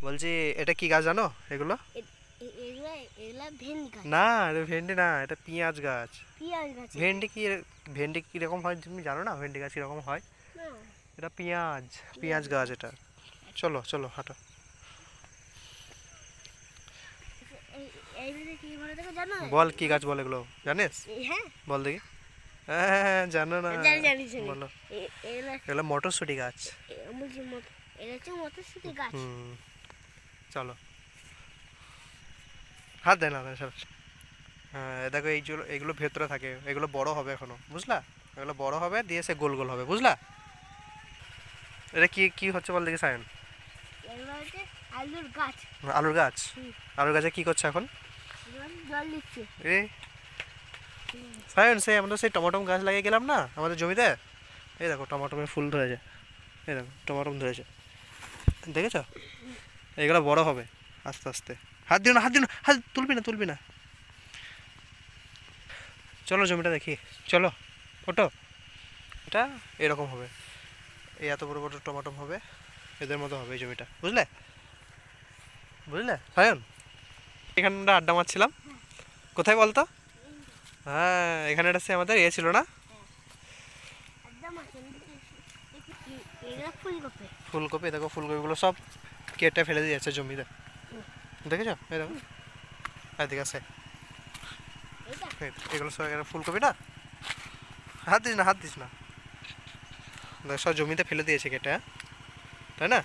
বলছি এটা কি গাছ জানো এগুলো? এগুলা এগুলা ভেন্ডি গাছ। না, এটা ভেন্ডি না, এটা পেঁয়াজ গাছ। পেঁয়াজ গাছ। ভেন্ডি কি, ভেন্ডি কিরকম হয় তুমি জানো না? ভেন্ডি গাছ কিরকম হয়? না, এটা পেঁয়াজ, পেঁয়াজ পেঁয়াজ গাছ গাছ। এটা। চলো চলো হাঁটো। এই এইগুলো কি বলে দেখো জানো? বল কি গাছ বল এগুলো, জানিস? হ্যাঁ, বল দেখি। হ্যাঁ জানো না? জানি জানি জানি। বলো। এগুলা এগুলো মটরশুঁটি গাছ। বলছি এটা হচ্ছে মটরশুঁটি গাছ। হুম, চলো। হাত দেয় না সব। হ্যাঁ দেখো এইগুলো, এগুলো ভেতরে থাকে, এগুলো বড় হবে এখনো, বুঝলা? এগুলো বড় হবে দিয়ে সে গোল গোল হবে, বুঝলা? এটা কি কি হচ্ছে বল দেখি সায়ন। এগুলো হচ্ছে আলুর গাছ। আলুর গাছ। হুম, আলুর গাছে কি করছে এখন? এগুলো জল দিচ্ছে। এ সায়ন, সেই আমরা সেই টমাটম গাছ লাগিয়ে গেলাম না আমাদের জমিতে, এই দেখো টমাটমের ফুল ধরেছে, এই দেখো টমাটম ধরেছে, দেখেছো? এগুলো বড় হবে আস্তে আস্তে। হাত দিও না, হাত দিও না, হাত তুলবি না, তুলবি না। চলো জমিটা দেখি, চলো ওটো। এটা এরকম হবে, এই এত বড় বড় টমাটম হবে, এদের মতো হবে এই জমিটা, বুঝলে? বুঝলে সায়ন? এখানে আমরা আড্ডা মারছিলাম, কোথায় বলতো? হ্যাঁ এখানে একটা সে আমাদের ছিল না? একদম আছে। এগুলো ফুলকপি। ফুলকপি, দেখো ফুলকপিগুলো সব কেটে ফেলে দিয়ে যাচ্ছে জমিতে, দেখেছো? এই দেখো, এদিকে আছে, এটা এগুলো সব এগুলো ফুলকপি না। হাত দিস না, হাত দিস না, দেখ সব জমিতে ফেলে দিয়েছে কেটে, হ্যাঁ? তাই না?